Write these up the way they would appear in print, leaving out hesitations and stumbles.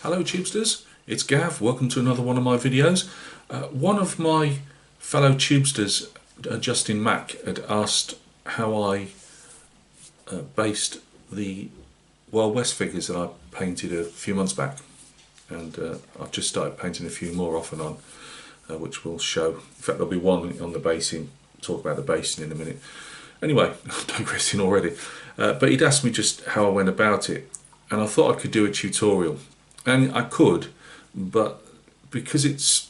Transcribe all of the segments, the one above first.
Hello Tubesters, it's Gav, welcome to another one of my videos. One of my fellow Tubesters, Justin Mack, had asked how I based the Wild West figures that I painted a few months back, and I've just started painting a few more off and on, which we'll show. In fact, there'll be one on the basing, talk about the basing in a minute. Anyway, I'm digressing already, but he'd asked me just how I went about it, and I thought I could do a tutorial. And I could, but because it's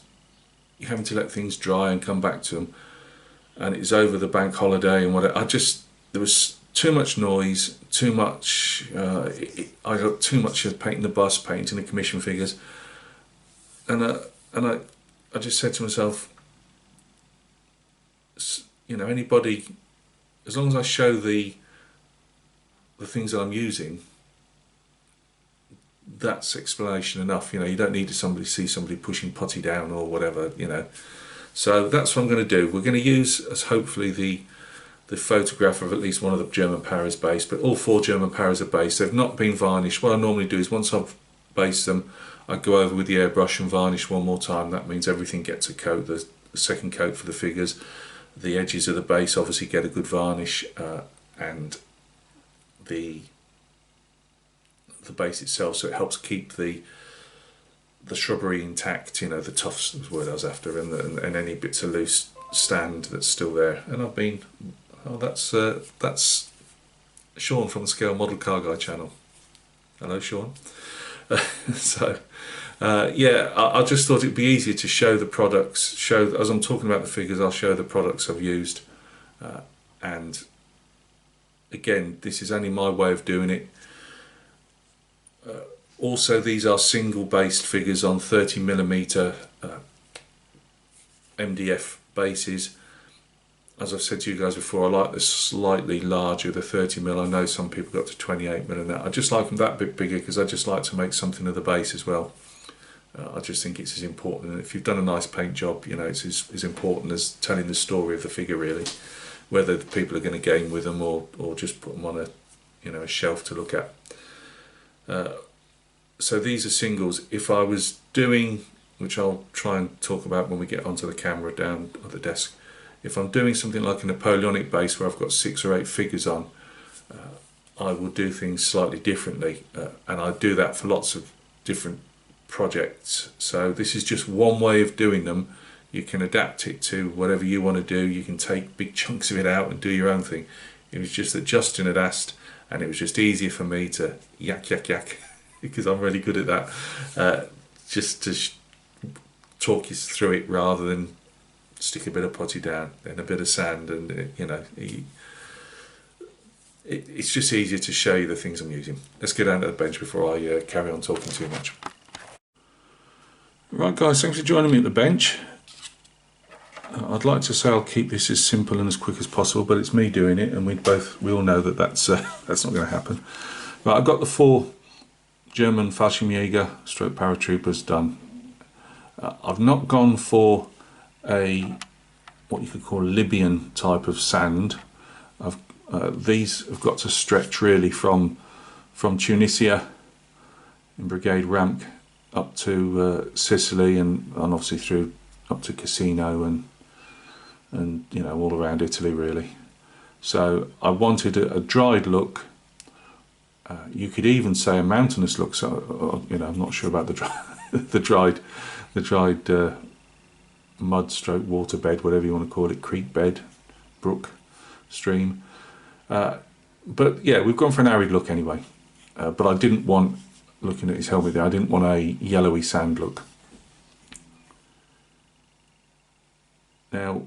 you're having to let things dry and come back to them, and it's over the bank holiday and whatever, there was too much noise, too much. I got too much of painting the bust, painting the commission figures, and I just said to myself, you know, anybody, as long as I show the things that I'm using, that's explanation enough. You know, you don't need to see somebody pushing putty down or whatever, you know. So that's what I'm going to do. We're going to use as hopefully the photograph of at least one of the German Parras based, but all 4 German Parras are based. They've not been varnished. What I normally do is once I've based them, I go over with the airbrush and varnish one more time. That means everything gets a coat, the second coat for the figures. The edges of the base obviously get a good varnish, and the base itself, so it helps keep the shrubbery intact, you know, the tufts was the word I was after, and any bits of loose stand that's still there. And I've been, oh, that's Sean from the Scale Model Car Guy channel. Hello Sean. Yeah, I just thought it'd be easier to show the products, as I'm talking about the figures, I'll show the products I've used, and again, this is only my way of doing it. Also, these are single based figures on 30mm MDF bases. As I've said to you guys before, I like the slightly larger, the 30mm. I know some people got to 28mm and that. I just like them that bit bigger because I just like to make something of the base as well. I just think it's as important, and if you've done a nice paint job, you know, it's as important as telling the story of the figure really, whether the people are going to game with them or just put them on a, you know, a shelf to look at. So these are singles. If I was doing, which I'll try and talk about when we get onto the camera down at the desk, if I'm doing something like a Napoleonic base where I've got 6 or 8 figures on, I will do things slightly differently, and I do that for lots of different projects. So this is just one way of doing them. You can adapt it to whatever you want to do. You can take big chunks of it out and do your own thing. It was just that Justin had asked, and it was just easier for me to yak because I'm really good at that, just to talk you through it rather than stick a bit of putty down and a bit of sand, and you know, it's just easier to show you the things I'm using. Let's get down to the bench before I carry on talking too much. Right guys, thanks for joining me at the bench. I'd like to say I'll keep this as simple and as quick as possible, but it's me doing it, and we all know that that's not going to happen. Right, I've got the 4 German Fallschirmjäger stroke paratroopers done. I've not gone for what you could call Libyan type of sand. These have got to stretch really from Tunisia in Brigade Ramp up to Sicily, and obviously through up to Casino and you know, all around Italy really. So I wanted a dried look. You could even say a mountainous look. So you know, I'm not sure about the dried mud stroke water bed, whatever you want to call it, creek bed, brook, stream. But yeah, we've gone for an arid look anyway. But I didn't want, looking at his helmet there, I didn't want a yellowy sand look. Now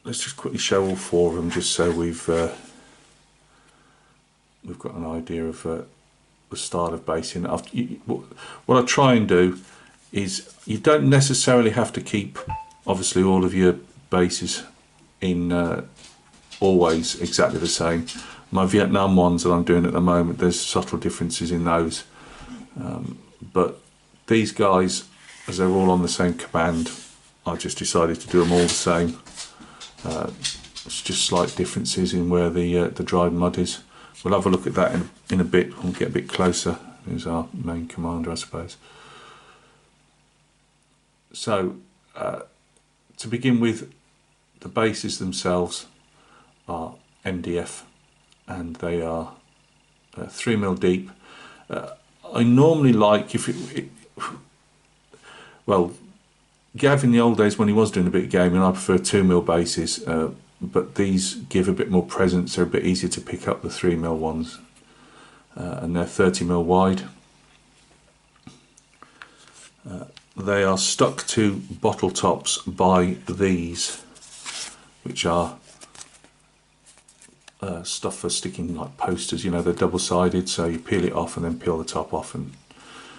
let's just quickly show all 4 of them, just so we've got an idea of the style of basing. What I try and do is, you don't necessarily have to keep obviously all of your bases in always exactly the same. My Vietnam ones that I'm doing at the moment, there's subtle differences in those, but these guys, as they're all on the same command, I just decided to do them all the same. It's just slight differences in where the dried mud is. We'll have a look at that in a bit. We'll get a bit closer. There's our main commander, I suppose. So to begin with, the bases themselves are MDF, and they are 3mm deep. I normally like, well, Gav in the old days when he was doing a bit of gaming, I prefer 2mm bases, but these give a bit more presence. They're a bit easier to pick up, the 3mm ones, and they're 30mm wide. They are stuck to bottle tops by these, which are stuff for sticking like posters. You know, they're double-sided, so you peel it off and then peel the top off and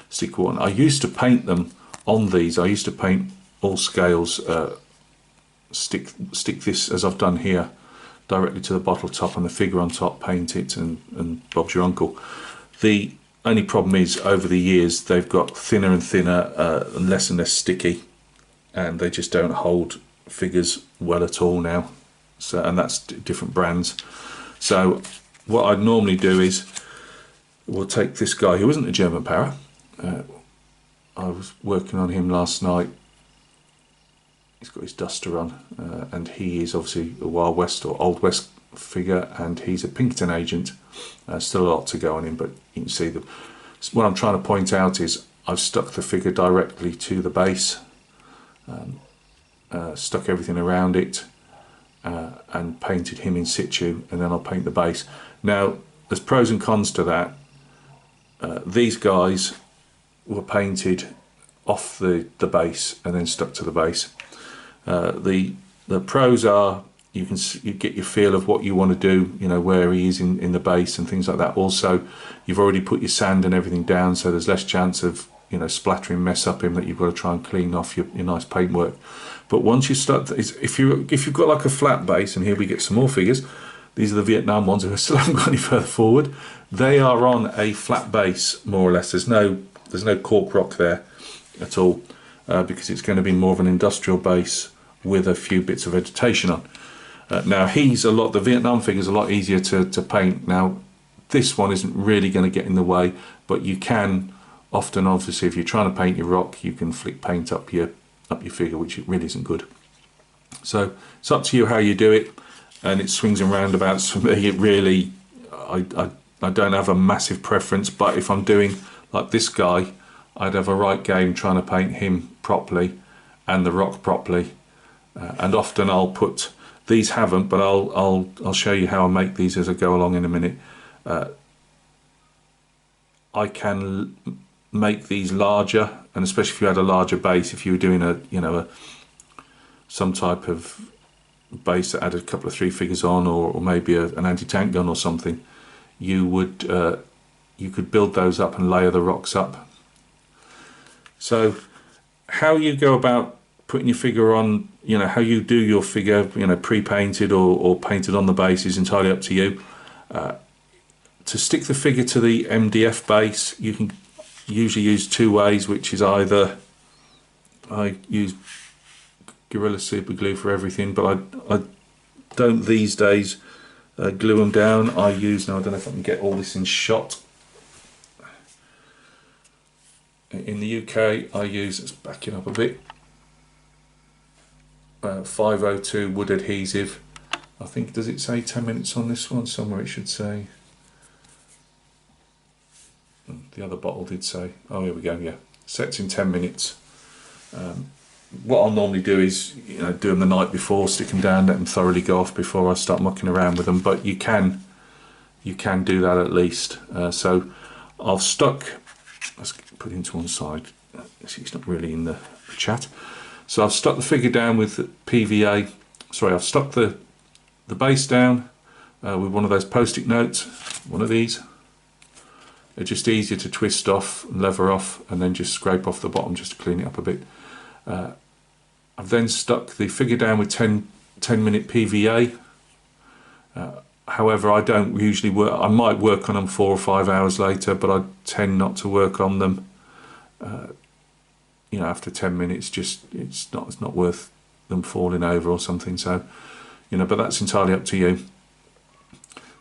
stick one. I used to paint them on these. I used to paint all scales, stick this as I've done here directly to the bottle top and the figure on top, paint it, and Bob's your uncle. The only problem is, over the years they've got thinner and thinner, and less sticky, and they just don't hold figures well at all now. So, and that's different brands. So what I'd normally do is, we'll take this guy who isn't a German Parra. I was working on him last night. He's got his duster on, and he is obviously a Wild West or Old West figure, and he's a Pinkerton agent. Still a lot to go on him, but you can see that what I'm trying to point out is I've stuck the figure directly to the base, stuck everything around it, and painted him in situ, and then I'll paint the base. Now there's pros and cons to that. These guys were painted off the base and then stuck to the base. The pros are, you get your feel of what you want to do, you know, where he is in the base and things like that. Also, you've already put your sand and everything down, so there's less chance of, you know, splattering mess up him that you've got to try and clean off your nice paintwork. But once you start, if you've got like a flat base, and here we get some more figures. These are the Vietnam ones who still haven't got any further forward. They are on a flat base, more or less. There's no cork rock there at all, because it's going to be more of an industrial base with a few bits of vegetation on. Now the Vietnam figure's a lot easier to paint. Now this one isn't really going to get in the way, but you can often, obviously, if you're trying to paint your rock, you can flick paint up your figure, which it really isn't good. So it's up to you how you do it, and it swings and roundabouts for me. It really, I don't have a massive preference, but if I'm doing like this guy, I'd have a right game trying to paint him properly and the rock properly. And often I'll put, these haven't, but I'll show you how I make these as I go along in a minute. I can make these larger, and especially if you had a larger base, if you were doing some type of base that had a couple of 3 figures on, or maybe an anti-tank gun or something, you could build those up and layer the rocks up. So how you go about putting your figure on, you know, how you do your figure, you know, pre-painted or painted on the base, is entirely up to you. To stick the figure to the MDF base, you can usually use 2 ways, which is either, I use Gorilla Super Glue for everything, but I don't these days glue them down. Now I don't know if I can get all this in shot. In the UK I use, let's back it up a bit, 502 wood adhesive. I think, does it say 10 minutes on this one? Somewhere it should say. The other bottle did say, oh here we go, yeah, sets in 10 minutes. What I'll normally do is, you know, do them the night before, stick them down, let them thoroughly go off before I start mucking around with them, but you can do that at least. So I've stuck, let's put it into one side, see it's not really in the chat. So I've stuck the figure down with PVA, sorry, I've stuck the base down with one of those post-it notes, one of these. They're just easier to twist off, lever off, and then just scrape off the bottom just to clean it up a bit. I've then stuck the figure down with 10 minute PVA. However, I don't usually work, I might work on them 4 or 5 hours later, but I tend not to work on them, you know, after 10 minutes. Just it's not worth them falling over or something. So, you know, but that's entirely up to you.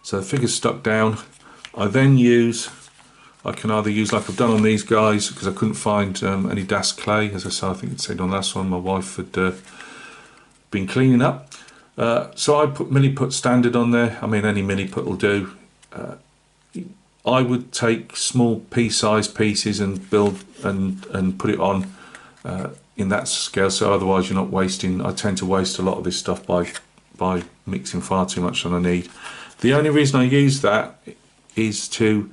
So the figure's stuck down. I then use I can either use, like I've done on these guys, because I couldn't find any Das clay, as I said, I think it said on the last one, my wife had been cleaning up. So I put Milliput standard on there. I mean, any Milliput will do. I would take small pea-sized pieces and build and put it on in that scale, so otherwise you're not wasting. I tend to waste a lot of this stuff by mixing far too much than I need. The only reason I use that is to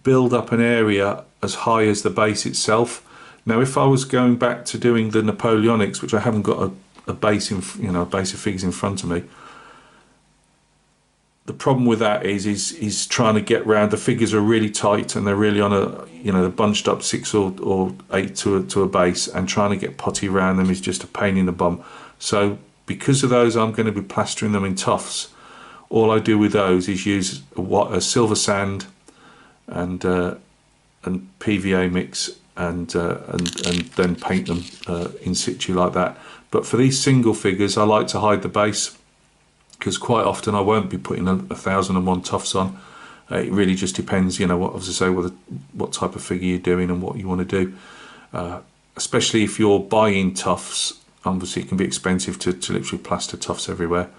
build up an area as high as the base itself. Now, if I was going back to doing the Napoleonics, which I haven't got a base in, a base of figures in front of me, the problem with that is trying to get round. The figures are really tight and they're really on a, they're bunched up 6 or 8 to a base, and trying to get putty around them is just a pain in the bum. So because of those, I'm going to be plastering them in tufts. All I do with those is use a silver sand and PVA mix and then paint them in situ like that. But for these single figures, I like to hide the base, because quite often I won't be putting 1001 tufts on. It really just depends, what, as I say, what type of figure you're doing and what you want to do. Especially if you're buying tufts, obviously it can be expensive to literally plaster tufts everywhere.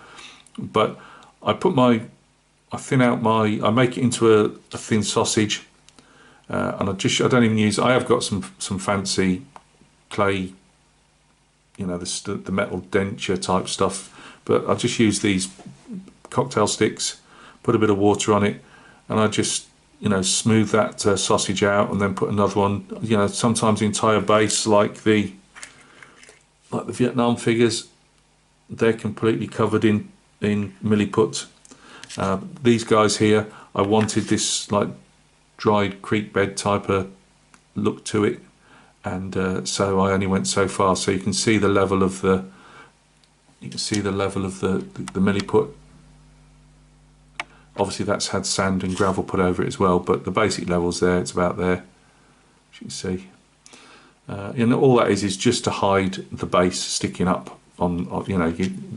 But I make it into a thin sausage, and I don't even use. I have got some fancy clay, the metal denture type stuff. But I just use these cocktail sticks, put a bit of water on it, and I just, smooth that sausage out, and then put another one. Sometimes the entire base, like the Vietnam figures, they're completely covered in Milliput. These guys here, I wanted this like dried creek bed type of look to it, and so I only went so far. So you can see the level of the. You can see the level of the Milliput. Obviously that's had sand and gravel put over it as well, but the basic level's there, it's about there, as you can see. All that is just to hide the base sticking up on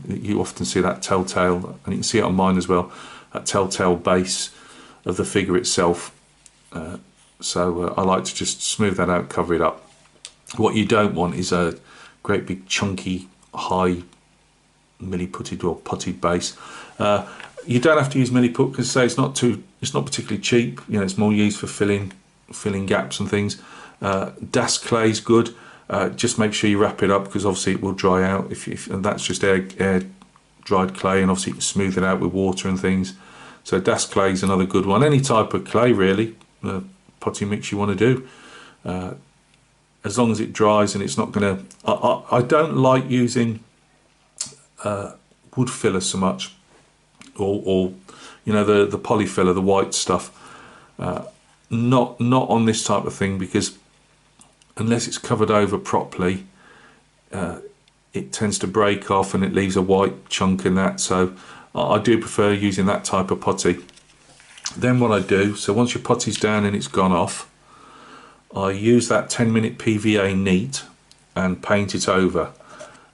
you often see that telltale, and you can see it on mine as well, that telltale base of the figure itself. So I like to just smooth that out, cover it up. What you don't want is a great big chunky high milliputted or putted base. You don't have to use milliput, because say it's not particularly cheap. It's more used for filling gaps and things. Das clay is good. Just make sure you wrap it up, because obviously it will dry out and that's just air dried clay, and obviously you can smooth it out with water and things. So Das clay is another good one. Any type of clay really, putty mix you want to do, as long as it dries and it's not going to. I don't like using wood filler so much, or the poly filler, the white stuff. Not on this type of thing, because unless it's covered over properly, it tends to break off and it leaves a white chunk in that. So I do prefer using that type of putty. Then what I do, so once your putty's down and it's gone off, I use that 10-minute PVA neat and paint it over.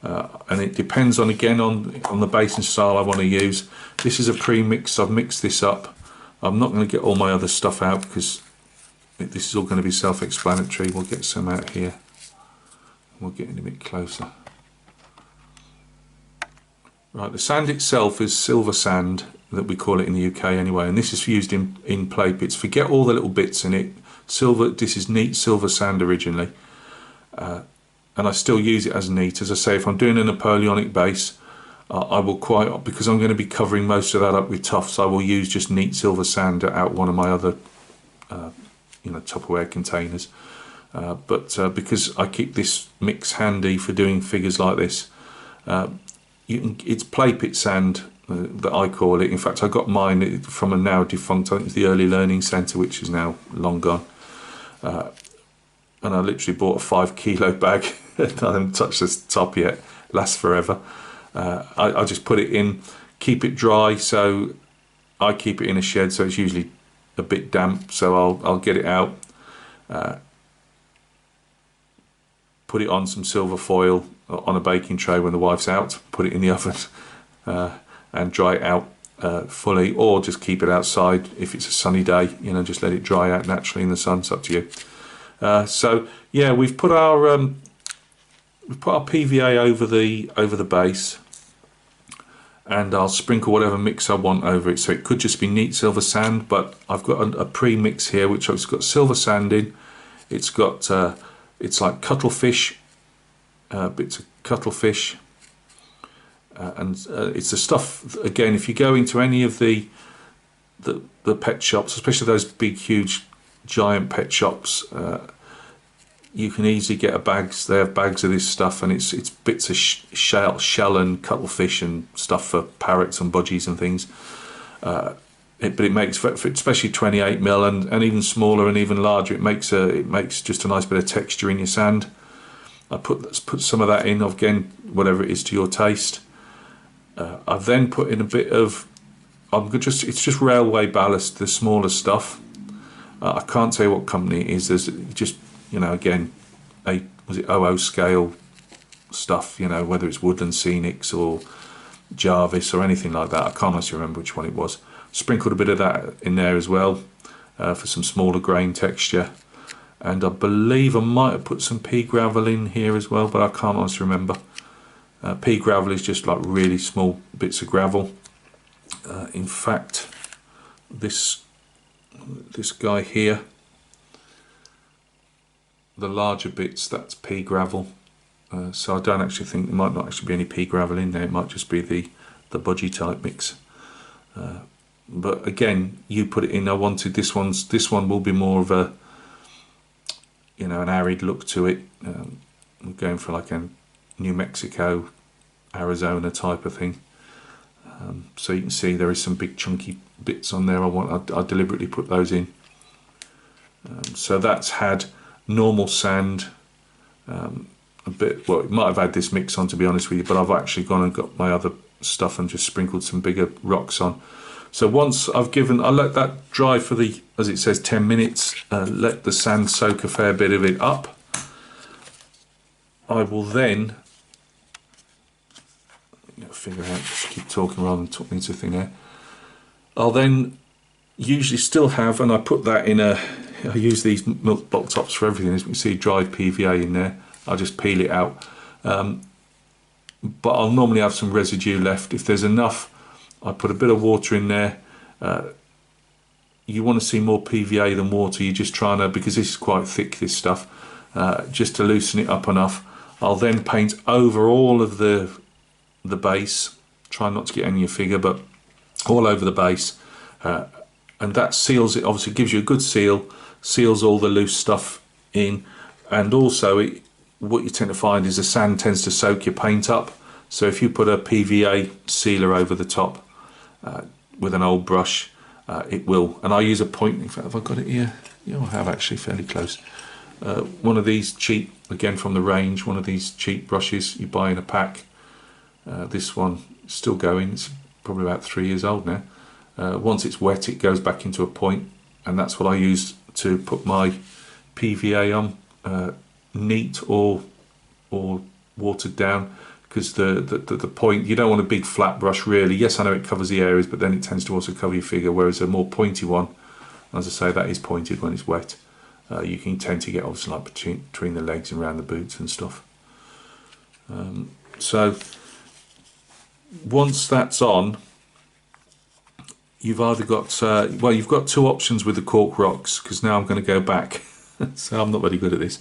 And it depends on the base and style I want to use. This is a pre-mix. I've mixed this up. I'm not going to get all my other stuff out, because this is all going to be self-explanatory. We'll get some out here. We'll get in a bit closer. Right, the sand itself is silver sand, that we call it in the UK anyway, and this is used in play pits. Forget all the little bits in it. Silver. This is neat silver sand originally. And I still use it as neat. As I say, if I'm doing a Napoleonic base, I will because I'm going to be covering most of that up with tufts, I will use just neat silver sand out one of my other Tupperware containers. But because I keep this mix handy for doing figures like this, it's play pit sand that I call it. In fact, I got mine from a now defunct, I think it's the Early Learning Centre, which is now long gone. And I literally bought a 5 kilo bag. I haven't touched this top yet. Lasts forever. I just put it in, keep it dry. So I keep it in a shed, so it's usually a bit damp. So I'll get it out, put it on some silver foil on a baking tray when the wife's out, put it in the oven, and dry it out. fully, or just keep it outside if it's a sunny day, you know, just let it dry out naturally in the sun. It's up to you. So yeah, we've put our PVA over the base, and I'll sprinkle whatever mix I want over it. So it could just be neat silver sand, but I've got a pre-mix here which has got silver sand in. It's got it's like cuttlefish, bits of cuttlefish, and it's the stuff, again, if you go into any of the pet shops, especially those big huge giant pet shops, you can easily get bags. They have bags of this stuff, and it's bits of shell and cuttlefish and stuff for parrots and budgies and things. But it makes, for especially 28mm and even smaller and even larger, it makes just a nice bit of texture in your sand. Let's put some of that in, again, whatever it is to your taste. I've then put in a bit of, it's just railway ballast, the smaller stuff. I can't tell you what company it is. There's just, you know, again, was it 00 scale stuff, you know, whether it's Woodland Scenics or Jarvis or anything like that. I can't honestly remember which one it was. Sprinkled a bit of that in there as well, for some smaller grain texture. And I believe I might have put some pea gravel in here as well, but I can't honestly remember. Pea gravel is just like really small bits of gravel. In fact, this guy here, the larger bits, that's pea gravel. So I don't actually think, there might not actually be any pea gravel in there. It might just be the budgie type mix. But again, you put it in. I wanted this one will be more of a, you know, an arid look to it. I'm going for like a New Mexico, Arizona type of thing. So you can see there is some big chunky bits on there. I deliberately put those in. So that's had normal sand, a bit, well, it might have had this mix on, to be honest with you, but I've actually gone and got my other stuff and just sprinkled some bigger rocks on. So once I let that dry for the, as it says, 10 minutes, let the sand soak a fair bit of it up, I will then, figure out, just keep talking rather than talking into thin air. I'll then usually still have, and I put that in I use these milk bottle tops for everything. As you can see, dried PVA in there. I'll just peel it out. But I'll normally have some residue left. If there's enough, I put a bit of water in there. You want to see more PVA than water. You're just trying to, because this is quite thick, this stuff, just to loosen it up enough. I'll then paint over all of the base. Try not to get any of your figure, but all over the base. And that seals it, obviously gives you a good seal, seals all the loose stuff in, and also what you tend to find is the sand tends to soak your paint up. So if you put a PVA sealer over the top with an old brush, it will. And I use a point, in fact, have I got it here? Yeah, I have actually, fairly close. One of these cheap, again from the range, one of these cheap brushes you buy in a pack. This one is still going, it's probably about 3 years old now. Once it's wet, it goes back into a point, and that's what I use to put my PVA on, neat or watered down, because the point, you don't want a big flat brush really. Yes, I know it covers the areas, but then it tends to also cover your figure, whereas a more pointy one, as I say, that is pointed when it's wet. You can tend to get obviously like between the legs and around the boots and stuff. So once that's on, you've either got, well, you've got two options with the cork rocks, because now I'm going to go back. So I'm not very good at this.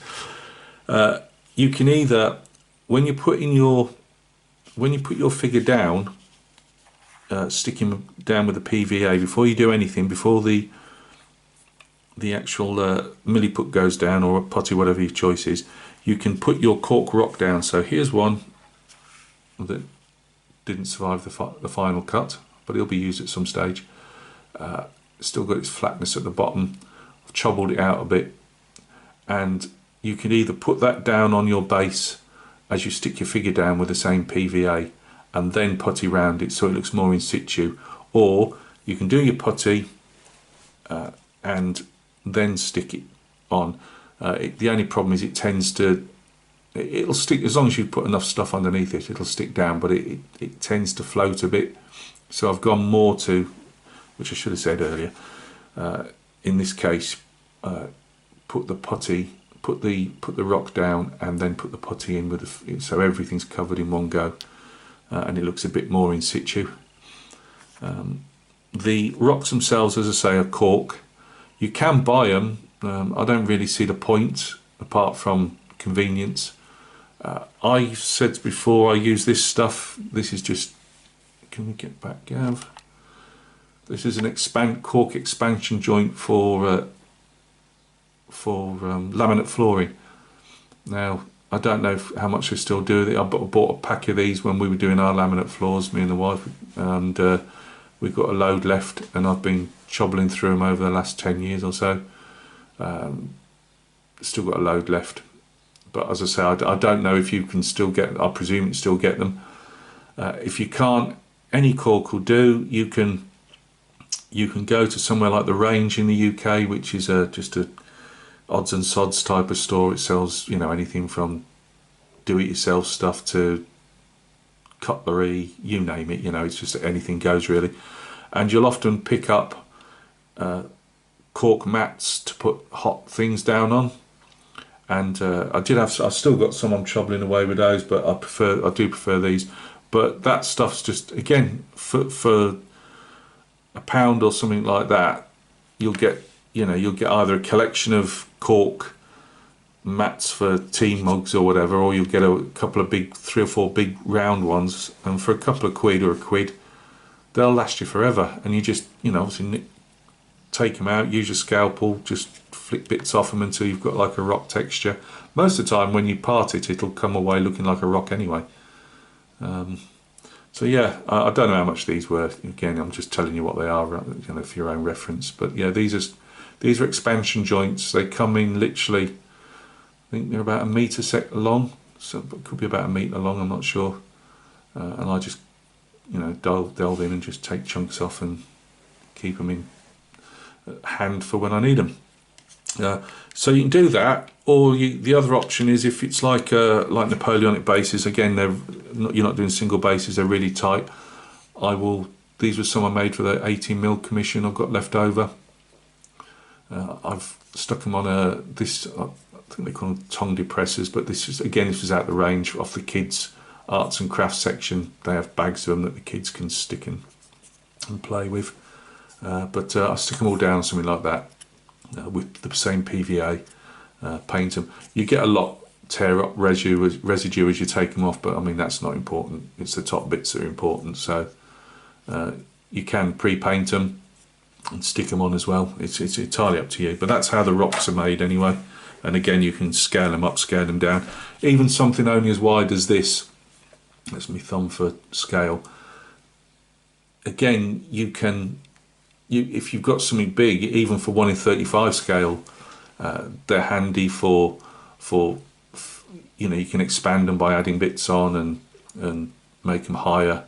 You can either, when you put your figure down, stick him down with the PVA, before you do anything, before the actual milliput goes down, or a putty, whatever your choice is, you can put your cork rock down. So here's one that didn't survive the final cut, but it'll be used at some stage. Still got its flatness at the bottom. I've chobbled it out a bit, and you can either put that down on your base as you stick your figure down with the same PVA, and then putty round it so it looks more in situ, or you can do your putty and then stick it on. The only problem is it tends to, it'll stick, as long as you put enough stuff underneath it, it'll stick down, but it tends to float a bit. So I've gone more to, which I should have said earlier, in this case, put the putty, put the rock down, and then put the putty in with the, so everything's covered in one go, and it looks a bit more in situ. The rocks themselves, as I say, are cork. You can buy them. I don't really see the point apart from convenience. I said before I use this stuff. This is just, can we get back, Gav? This is an cork expansion joint for laminate flooring. Now, I don't know how much they still do with it. I bought a pack of these when we were doing our laminate floors, me and the wife, and we've got a load left, and I've been chobbling through them over the last 10 years or so. Still got a load left, but as I say, I don't know if you can still get, I presume you can still get them. If you can't, any cork will do. You can go to somewhere like the Range in the UK, which is just a odds and sods type of store. It sells, you know, anything from do-it-yourself stuff to cutlery, you name it. You know, it's just anything goes really. And you'll often pick up cork mats to put hot things down on. And I've still got some. I'm troubling away with those, but I do prefer these. But that stuff's just, again, for £1 or something like that, you'll get either a collection of cork mats for tea mugs or whatever, or you'll get a couple of big, 3 or 4 big round ones, and for a couple of quid or a quid, they'll last you forever. And you just, you know, obviously take them out, use your scalpel, just flick bits off them until you've got like a rock texture. Most of the time when you part it, it'll come away looking like a rock anyway. So yeah, I don't know how much these were. Again, I'm just telling you what they are, you know, for your own reference. But yeah, these are expansion joints. They come in literally, I think they're about 1 metre long, so it could be about 1 metre long, I'm not sure. And I just, you know, delve in and just take chunks off and keep them in hand for when I need them. So you can do that, or the other option is if it's like Napoleonic bases. Again, you're not doing single bases; they're really tight. These were some I made for the 18mm commission I've got left over. I've stuck them on I think they call them tongue depressors, but this was out the range off the kids' arts and crafts section. They have bags of them that the kids can stick and play with. But I stick them all down, something like that. With the same PVA, paint them. You get a lot tear up residue as you take them off, but I mean that's not important. It's the top bits that are important. So you can pre-paint them and stick them on as well. It's entirely up to you. But that's how the rocks are made anyway. And again, you can scale them up, scale them down. Even something only as wide as this. That's my thumb for scale. Again, you can. If you've got something big, even for 1/35 scale, they're handy for you know, you can expand them by adding bits on and make them higher,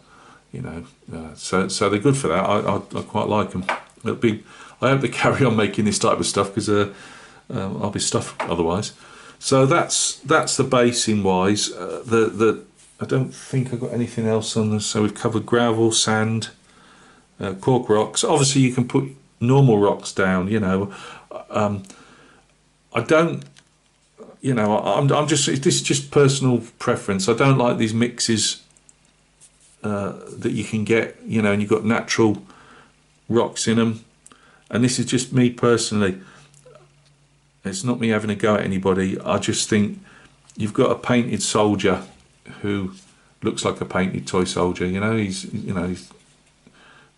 you know. So they're good for that. I quite like them. I hope they carry on making this type of stuff, because I'll be stuffed otherwise. So that's the basing wise. I don't think I've got anything else on this. So we've covered gravel, sand. Cork rocks. Obviously you can put normal rocks down, you know. I don't, you know, I'm just, this is just personal preference. I don't like these mixes that you can get, you know, and you've got natural rocks in them. And this is just me personally. It's not me having a go at anybody. I just think you've got a painted soldier who looks like a painted toy soldier, you know. He's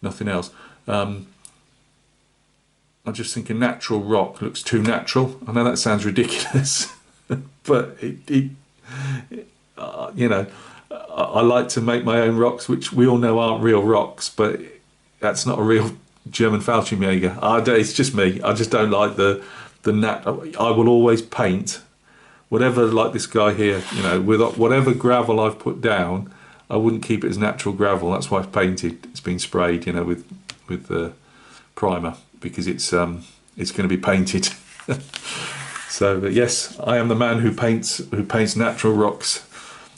nothing else. I just think a natural rock looks too natural. I know that sounds ridiculous, but you know, I like to make my own rocks, which we all know aren't real rocks, but that's not a real German Fallschirmjäger. It's just me. I just don't like the I will always paint whatever, like this guy here, you know, with whatever gravel I've put down. I wouldn't keep it as natural gravel. That's why I've painted. It's been sprayed, you know, with the primer, because it's going to be painted. So yes, I am the man who paints natural rocks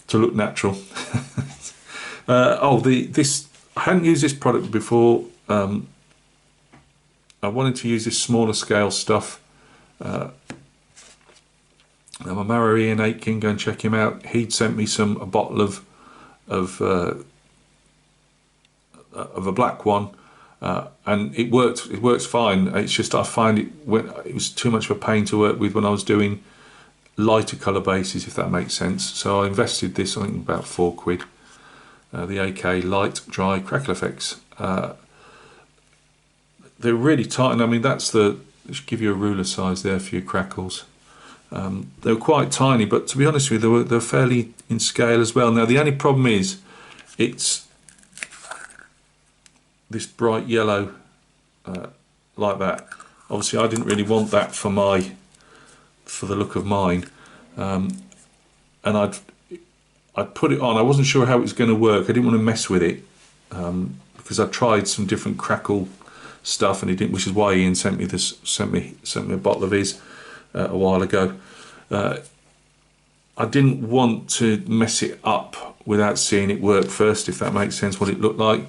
to look natural. This I hadn't used this product before. I wanted to use this smaller scale stuff. My marrow Ian Aitken, go and check him out. He'd sent me a bottle of a black one, and it worked. It works fine. It's just I find it was too much of a pain to work with when I was doing lighter colour bases, if that makes sense. So I invested this, I think, about £4. The AK Light Dry Crackle Effects. They're really tight, and I mean that's just give you a ruler size there for your crackles. They were quite tiny, but to be honest with you, they're fairly in scale as well. Now the only problem is, it's this bright yellow like that. Obviously, I didn't really want that for the look of mine, and I'd put it on. I wasn't sure how it was going to work. I didn't want to mess with it because I tried some different crackle stuff, and he didn't. Which is why Ian sent me a bottle of his a while ago. I didn't want to mess it up without seeing it work first, if that makes sense, what it looked like.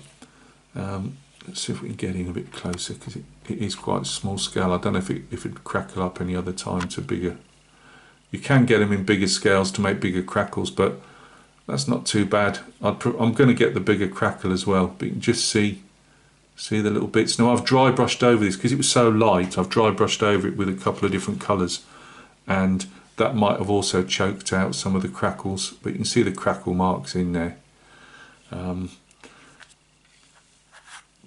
Let's see if we can get in a bit closer, because it is quite small scale. I don't know if it'd crackle up any other time to bigger. You can get them in bigger scales to make bigger crackles, but that's not too bad. I'm going to get the bigger crackle as well, but you can just see the little bits. Now I've dry brushed over this because it was so light. I've dry brushed over it with a couple of different colours, and that might have also choked out some of the crackles, but you can see the crackle marks in there.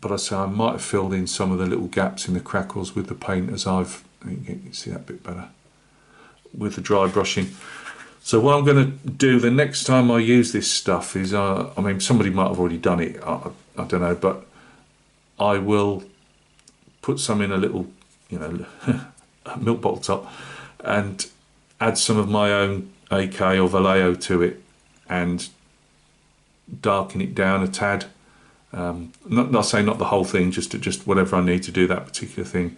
But I say I might have filled in some of the little gaps in the crackles with the paint, as I think you can see that bit better with the dry brushing. So what I'm going to do the next time I use this stuff is, I mean, somebody might have already done it, I don't know, but I will put some in a little, milk bottle top, and add some of my own AK or Vallejo to it, and darken it down a tad. Not saying not the whole thing, just whatever I need to do that particular thing.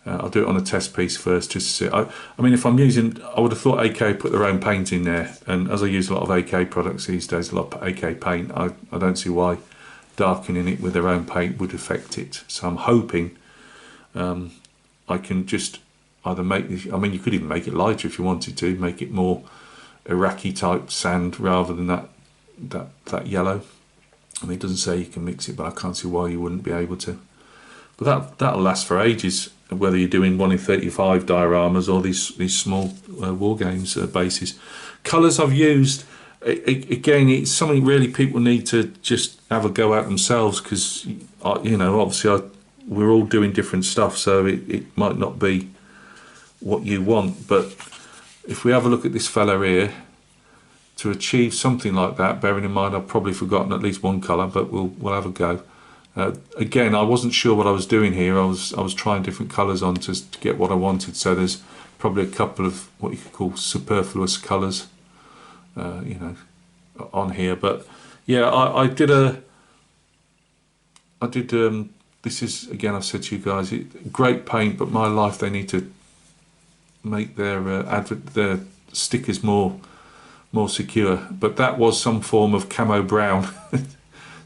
I'll do it on a test piece first, just to see. I mean, if I'm using, I would have thought AK put their own paint in there, and as I use a lot of AK products these days, a lot of AK paint, I don't see why darkening it with their own paint would affect it. So I'm hoping I can just either make this, I mean, you could even make it lighter if you wanted to, make it more Iraqi type sand rather than that yellow. I mean, it doesn't say you can mix it, but I can't see why you wouldn't be able to. But that'll last for ages, whether you're doing 1 in 35 dioramas or these small war games bases. Colours I've used, again, it's something really people need to just have a go at themselves, because obviously we're all doing different stuff, so it might not be what you want. But if we have a look at this fella here, to achieve something like that, bearing in mind I've probably forgotten at least one colour, but we'll have a go. Again, I wasn't sure what I was doing here. I was trying different colours on to get what I wanted. So there's probably a couple of what you could call superfluous colours, on here. But yeah, I did. This is, again, I've said to you guys, great paint, but my life, they need to make their stickers more secure. But that was some form of camo brown.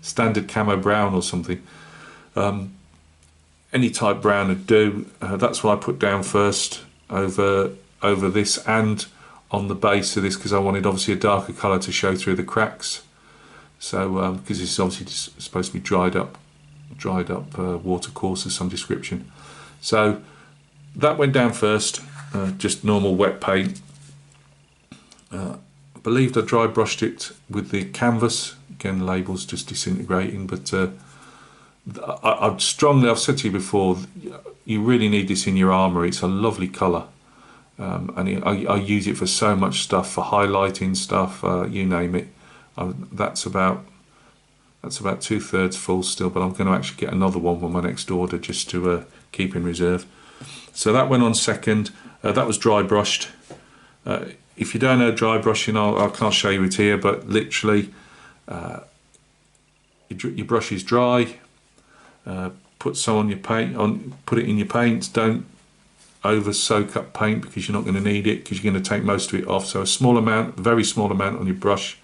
Standard camo brown or something. Any type brown would do. That's what I put down first over this and on the base of this, because I wanted obviously a darker colour to show through the cracks. So because this is obviously supposed to be dried up watercourse of some description. So that went down first, just normal wet paint. I believed I dry brushed it with the canvas. Again, the label's just disintegrating, but I've said to you before, you really need this in your armour. It's a lovely colour, and I use it for so much stuff, for highlighting stuff, you name it. That's about 2/3 full still, but I'm going to actually get another one with my next order just to keep in reserve. So that went on second. That was dry brushed. If you don't know dry brushing, I can't show you it here, but literally, your brush is dry. Put some on your paint. Put it in your paints. Don't over soak up paint, because you're not going to need it, because you're going to take most of it off. So a small amount, very small amount on your brush.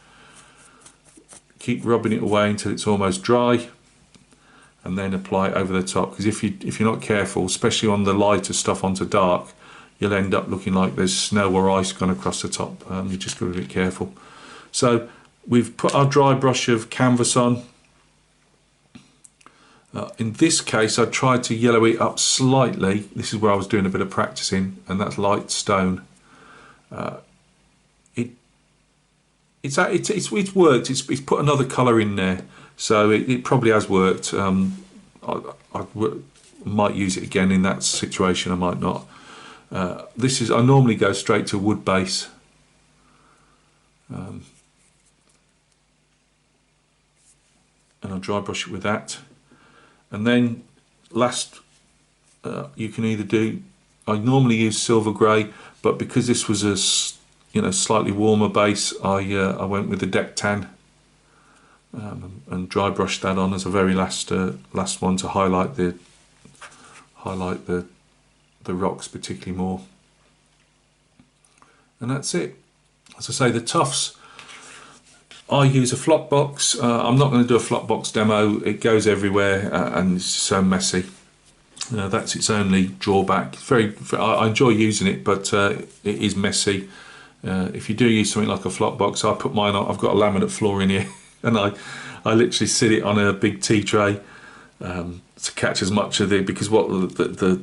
Keep rubbing it away until it's almost dry. and then apply it over the top, because if you're not careful, especially on the lighter stuff onto dark, you'll end up looking like there's snow or ice gone across the top. You just got to be careful. So we've put our dry brush of canvas on. In this case, I tried to yellow it up slightly. This is where I was doing a bit of practicing, and that's light stone. It's worked. It's put another colour in there, so it probably has worked. I might use it again in that situation. I might not. I normally go straight to wood base. And I'll dry brush it with that. And then last, you can either do, I normally use silver grey, but because this was a slightly warmer base, I went with the deck tan, and dry brushed that on as a very last one to highlight the rocks particularly more. And that's it. As I say, the tufts, I use a flop box. I'm not going to do a flop box demo. It goes everywhere, and it's so messy. That's its only drawback. I enjoy using it, but it is messy. If you do use something like a flop box, I put mine on. I've got a laminate floor in here, and I literally sit it on a big tea tray to catch as much of it, because what the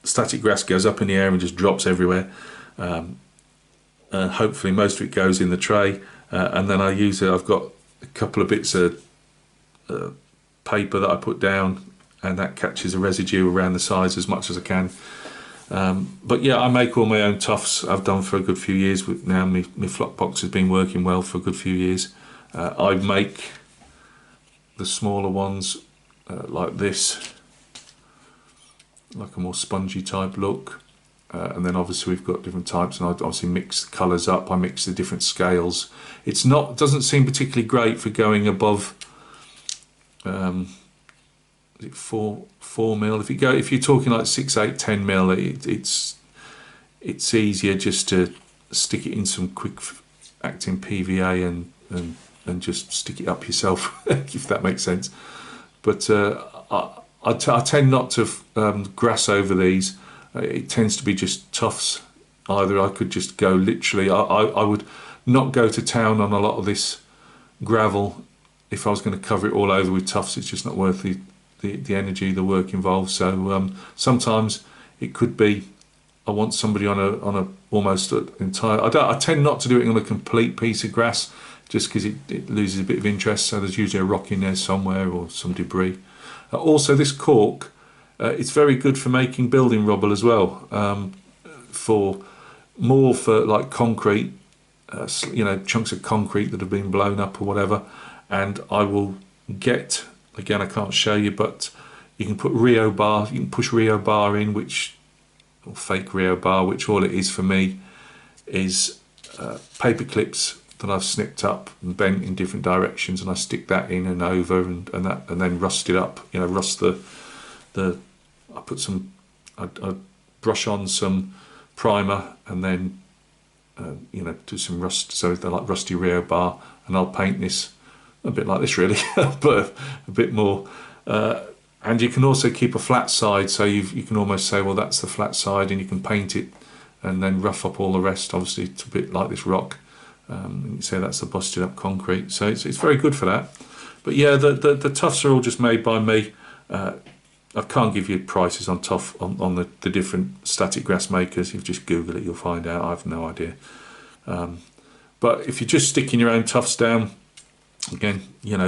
static grass goes up in the air and just drops everywhere. And hopefully most of it goes in the tray, and then I use it. I've got a couple of bits of paper that I put down, and that catches a residue around the sides as much as I can. But yeah, I make all my own tufts. I've done for a good few years now. My flop box has been working well for a good few years. I make the smaller ones like this, like a more spongy type look. And then obviously we've got different types, and I obviously mix the colours up. I mix the different scales. Doesn't seem particularly great for going above 4 mil. If you're talking like 6, 8, 10 mil, it's easier just to stick it in some quick acting PVA and just stick it up yourself, if that makes sense. But I tend not to grass over these. It tends to be just tufts. Either I could just go literally, I would not go to town on a lot of this gravel if I was going to cover it all over with tufts. It's just not worth the energy, the work involved. So sometimes it could be I want somebody on a almost entire. I tend not to do it on a complete piece of grass, just because it loses a bit of interest. So there's usually a rock in there somewhere or some debris. Also, this cork, it's very good for making building rubble as well. For like concrete, chunks of concrete that have been blown up or whatever. And I will get, again, I can't show you, but you can put Rio bar, you can push Rio bar in, or fake Rio bar, which all it is for me is paper clips that I've snipped up and bent in different directions, and I stick that in and over and then rust it up. Rust I brush on some primer and then do some rust, so they're like rusty Rio bar, and I'll paint this a bit like this really, but a bit more. And you can also keep a flat side, so you can almost say, well, that's the flat side, and you can paint it and then rough up all the rest. Obviously, it's a bit like this rock. And you say that's the busted up concrete, so it's very good for that. But yeah, the tufts are all just made by me. I can't give you prices on on the different static grass makers. If you just Google it, you'll find out. I have no idea. But if you're just sticking your own tufts down, again,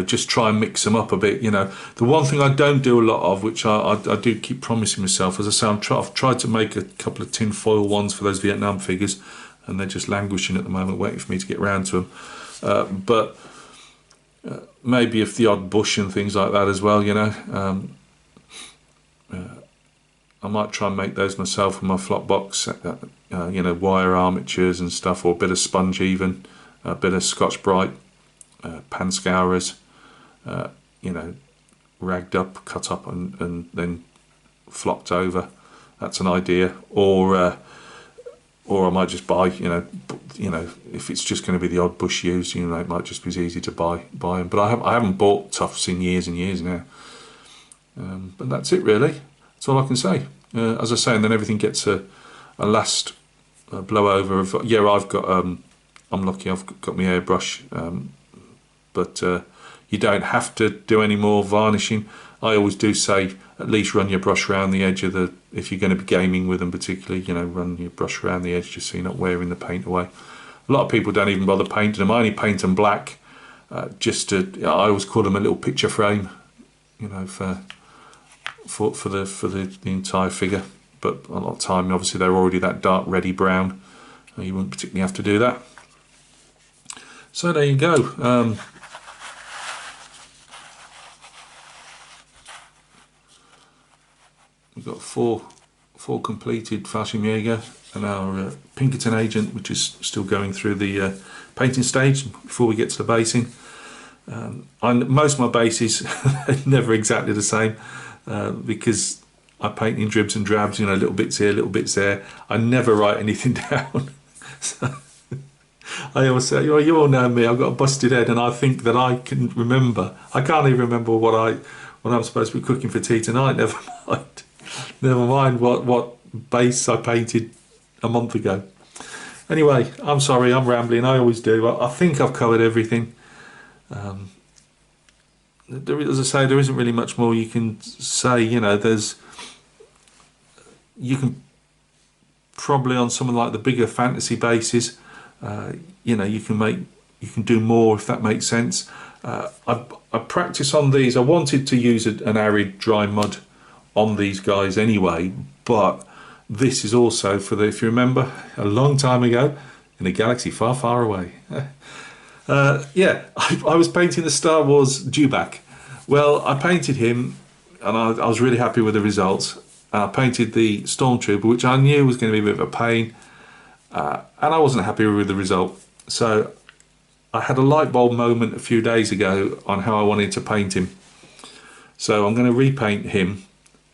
just try and mix them up a bit. The one thing I don't do a lot of, which I do keep promising myself, as I say, I've tried to make a couple of tin foil ones for those Vietnam figures, and they're just languishing at the moment, waiting for me to get round to them. But maybe if the odd bush and things like that as well, I might try and make those myself with my flop box, wire armatures and stuff, or a bit of sponge even, a bit of Scotch Brite, pan scourers, ragged up, cut up and then flopped over. That's an idea. Or I might just buy, if it's just going to be the odd bush used, it might just be easy to buy them. But I haven't bought tufts in years and years now. But that's it really. That's all I can say. As I say, and then everything gets a last blow over of, yeah, I've got, I'm lucky I've got my airbrush, but you don't have to do any more varnishing. I always do say at least run your brush around the edge of the, if you're going to be gaming with them particularly, you know, run your brush around the edge just so you're not wearing the paint away. A lot of people don't even bother painting them. I only paint them black, just to, I always call them a little picture frame, you know, for the entire figure. But a lot of time, obviously, they're already that dark reddy brown. You wouldn't particularly have to do that. So there you go. We've got four completed Fallschirmjäger and our Pinkerton agent, which is still going through the painting stage before we get to the basing. Most of my bases are never exactly the same because I paint in dribs and drabs, you know, little bits here, little bits there. I never write anything down. So I always say, oh, you all know me, I've got a busted head, and I think that I can remember. I can't even remember what I'm supposed to be cooking for tea tonight, never mind. Never mind what base I painted a month ago. Anyway, I'm sorry, I'm rambling, I always do. I think I've covered everything. As I say, there isn't really much more you can say, you know, you can probably on something like the bigger fantasy bases, you know, you can do more if that makes sense. I practice on these. I wanted to use an arid dry mud on these guys anyway, but this is also for the, if you remember, a long time ago in a galaxy far, far away. Yeah, I was painting the Star Wars Dewback. Well, I painted him, and I was really happy with the results. I painted the Stormtrooper, which I knew was going to be a bit of a pain, and I wasn't happy with the result. So I had a light bulb moment a few days ago on how I wanted to paint him. So I'm going to repaint him,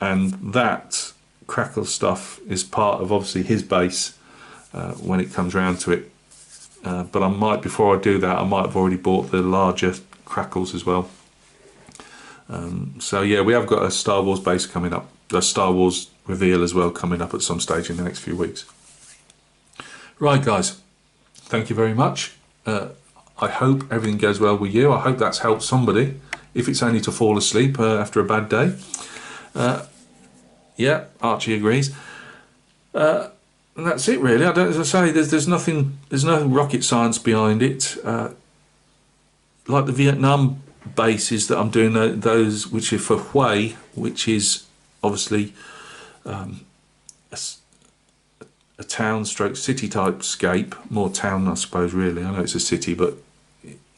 and that Crackle stuff is part of obviously his base when it comes round to it. But I might, before I do that, I might have already bought the larger Crackles as well. So yeah, we have got a Star Wars base coming up, a Star Wars reveal as well coming up at some stage in the next few weeks. Right guys, thank you very much. I hope everything goes well with you. I hope that's helped somebody, if it's only to fall asleep after a bad day. Yeah, Archie agrees. And that's it really. As I say, there's nothing, there's no rocket science behind it. Like the Vietnam bases that I'm doing, those which are for Hue, which is obviously a town stroke city type scape, more town I suppose really. I know it's a city, but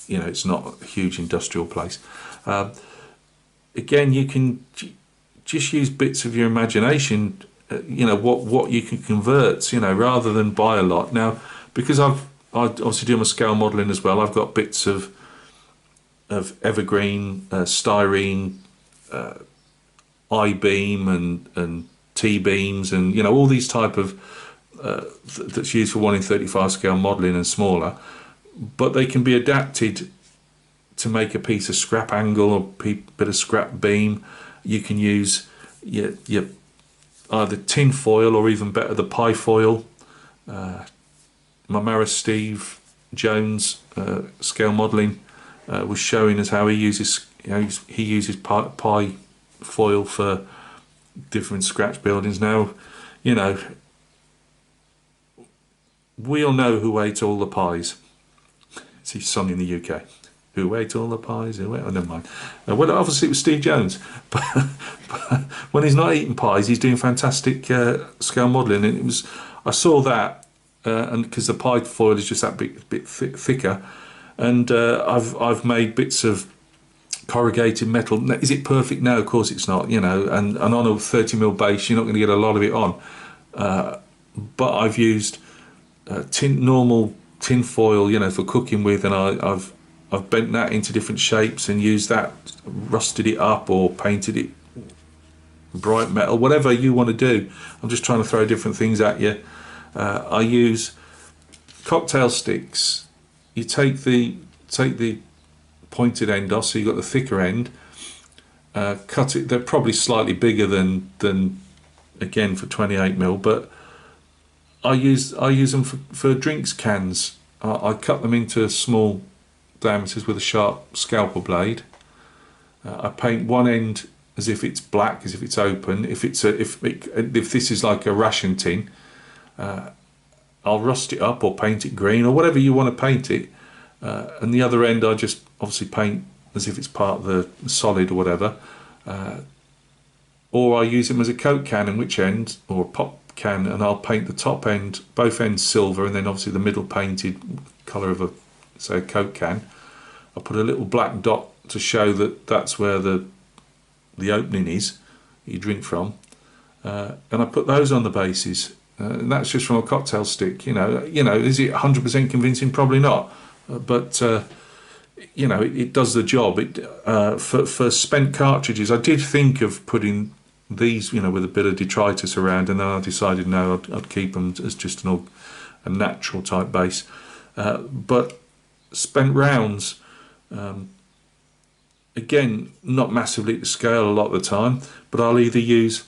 you know, it's not a huge industrial place. Again, you can just use bits of your imagination, you know, what you can convert, you know, rather than buy a lot. Now, because I obviously do my scale modelling as well, I've got bits of evergreen, styrene, I-beam and T-beams, and you know, all these type of that's used for 1 in 35 scale modelling and smaller, but they can be adapted to make a piece of scrap angle or bit of scrap beam. You can use your either tin foil or even better the pie foil. My Mara Steve Jones scale modelling was showing us how he uses pie foil for different scratch buildings. Now, you know, we all know who ate all the pies. It's his son in the UK. Who ate all the pies? Who ate? Oh, never mind. Well, obviously it was Steve Jones, but when he's not eating pies, he's doing fantastic scale modelling. And it was, I saw that, and because the pie foil is just that bit thicker, and I've made bits of corrugated metal. Is it perfect? No, of course it's not. You know, and on a 30mm base, you're not going to get a lot of it on. But I've used normal tin foil, you know, for cooking with, and I've bent that into different shapes and used that, rusted it up or painted it bright metal, whatever you want to do. I'm just trying to throw different things at you. I use cocktail sticks. You take the pointed end off, so you've got the thicker end, cut it. They're probably slightly bigger than again for 28mm, but I use them for drinks cans. I cut them into small diameters with a sharp scalpel blade. I paint one end as if it's black, as if it's open. If this is like a ration tin, I'll rust it up or paint it green or whatever you want to paint it. And the other end I just obviously paint as if it's part of the solid or whatever. Or I use them as a Coke can, in which end, or a pop can, and I'll paint the top end, both ends silver, and then obviously the middle painted colour of a Coke can. I put a little black dot to show that that's where the opening is you drink from, and I put those on the bases, and that's just from a cocktail stick. You know, is it 100% convincing? Probably not, but it does the job. For spent cartridges, I did think of putting these, with a bit of detritus around, and then I decided no, I'd keep them as just a natural type base. But spent rounds, again, not massively to scale a lot of the time, but I'll either use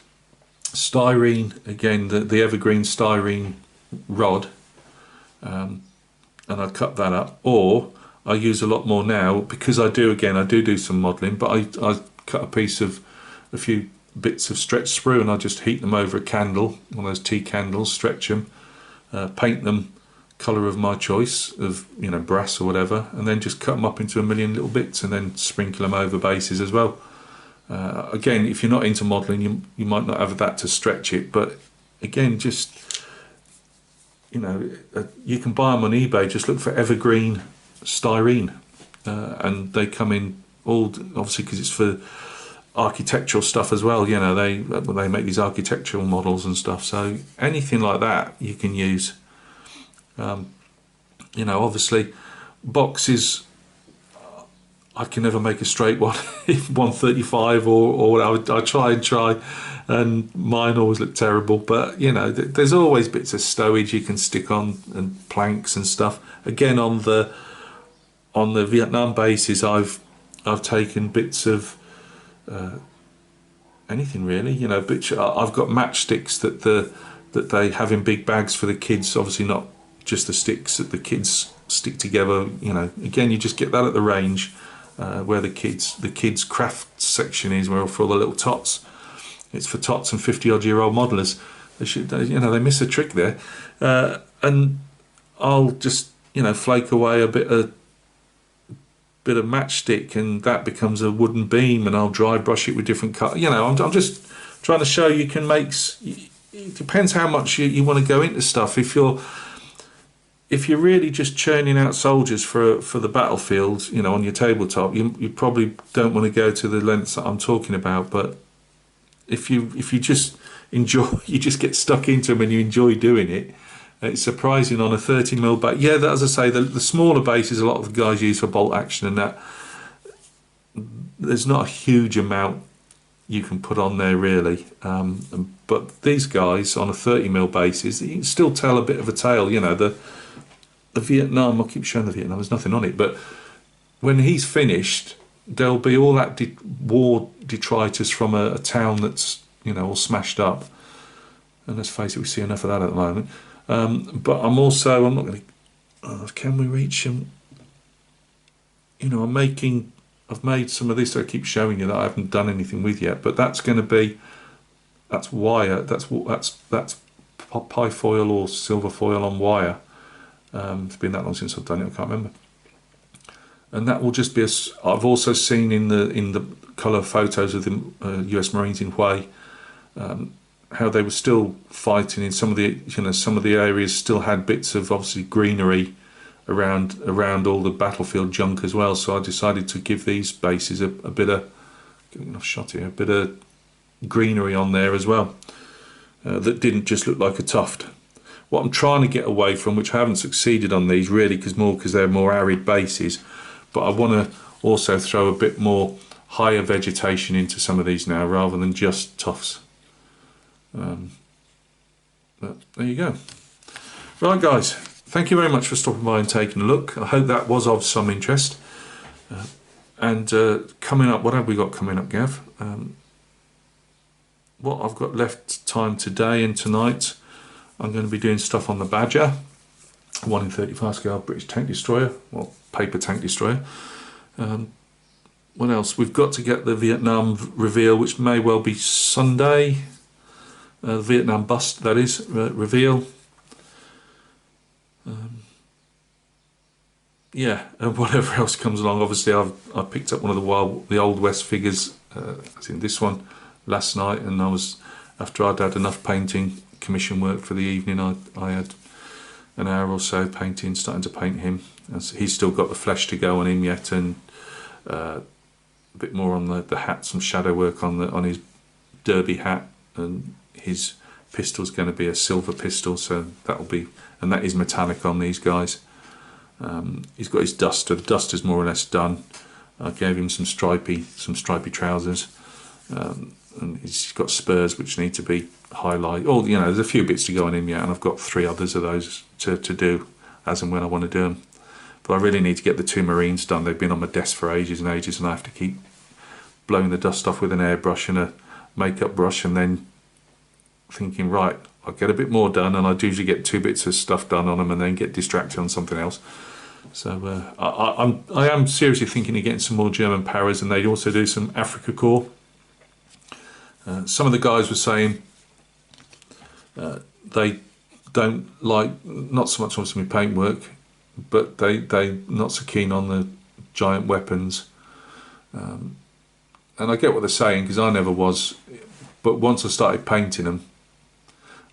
styrene, again, the evergreen styrene rod, and I cut that up, or I use a lot more now because I do some modelling, but I cut a few bits of stretch sprue and I just heat them over a candle, one of those tea candles, stretch them, paint them colour of my choice of brass or whatever, and then just cut them up into a million little bits and then sprinkle them over bases as well. Again, if you're not into modelling, you might not have that to stretch it, but again, just you can buy them on eBay. Just look for evergreen styrene, and they come in all, obviously because it's for architectural stuff as well. They make these architectural models and stuff, so anything like that you can use. Obviously boxes, I can never make a straight one. 135 or I try and mine always look terrible, but there's always bits of stowage you can stick on and planks and stuff. Again, on the Vietnam bases, I've taken bits of anything really, I've got matchsticks that they have in big bags for the kids, obviously not just the sticks that the kids stick together. Again, you just get that at the range, where the kids craft section is, where for all the little tots. It's for tots and 50-odd-year-old modelers. They miss a trick there, and I'll just flake away a bit of matchstick, and that becomes a wooden beam, and I'll dry brush it with different colours. I'm just trying to show you can make. It depends how much you want to go into stuff. If you're really just churning out soldiers for the battlefield, on your tabletop, you probably don't want to go to the lengths that I'm talking about. But if you just enjoy, you just get stuck into them and you enjoy doing it. It's surprising on a 30mm base. Yeah, as I say, the smaller bases a lot of guys use for bolt action, and that there's not a huge amount you can put on there really. But these guys on a 30mm basis, you can still tell a bit of a tale. The Vietnam, I keep showing the Vietnam, there's nothing on it, but when he's finished, there'll be all that war detritus from a town that's all smashed up. And let's face it, we see enough of that at the moment. But I'm not going to. Can we reach him? I've made some of this that I keep showing you that I haven't done anything with yet. But that's going to be, that's wire. That's pie foil or silver foil on wire. It's been that long since I've done it. I can't remember. And that will just be I've also seen in the colour photos of the US Marines in Hue, how they were still fighting in some of the areas still had bits of obviously greenery around all the battlefield junk as well. So I decided to give these bases a bit of greenery on there as well, that didn't just look like a tuft. What I'm trying to get away from, which I haven't succeeded on these really, because they're more arid bases, but I want to also throw a bit more higher vegetation into some of these now rather than just tufts. But there you go. Right guys, thank you very much for stopping by and taking a look. I hope that was of some interest. And coming up, what have we got coming up, Gav? What I've got left time today and tonight, I'm going to be doing stuff on the Badger, 1 in 35 scale British tank destroyer, well, paper tank destroyer. What else? We've got to get the Vietnam reveal, which may well be Sunday. Vietnam bust, that is, reveal. Yeah, and whatever else comes along. Obviously, I picked up one of the Old West figures, as in this one, last night, and after I'd had enough painting commission work for the evening, I had an hour or so painting, starting to paint him. He's still got the flesh to go on him yet, and a bit more on the hat, some shadow work on his derby hat, and his pistol's going to be a silver pistol, so that is metallic on these guys. He's got his duster. The duster's more or less done. I gave him some stripy trousers, and he's got spurs which need to be highlighted. Oh, you know, there's a few bits to go on him yet, and I've got 3 others of those to do as and when I want to do them. But I really need to get the 2 Marines done. They've been on my desk for ages and ages, and I have to keep blowing the dust off with an airbrush and a makeup brush, and then thinking, right, I'll get a bit more done, and I usually get 2 bits of stuff done on them and then get distracted on something else. So I am seriously thinking of getting some more German Parras, and they also do some Africa Corps. Some of the guys were saying they don't like, not so much obviously paintwork, but they're not so keen on the giant weapons. And I get what they're saying, because I never was, but once I started painting them,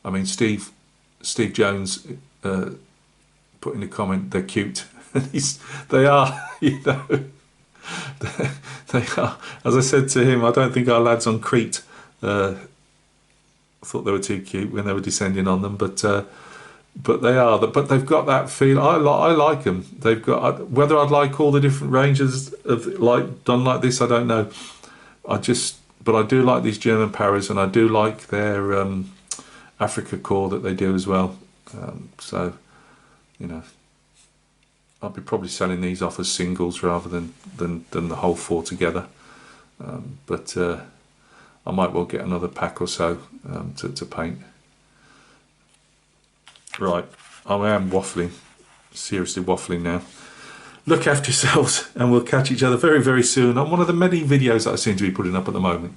I mean, Steve Jones put in a comment, they're cute. They are, you know, they are. As I said to him, I don't think our lads on Crete thought they were too cute when they were descending on them, but they are. But they've got that feel. I like them. They've got, whether I'd like all the different ranges of done like this, I don't know. But I do like these German Parras, and I do like their Africa Corps that they do as well. So, you know, I'll be probably selling these off as singles rather than the whole 4 together. But I might well get another pack or so to paint. Right, I am waffling, seriously waffling now. Look after yourselves, and we'll catch each other very, very soon on one of the many videos that I seem to be putting up at the moment.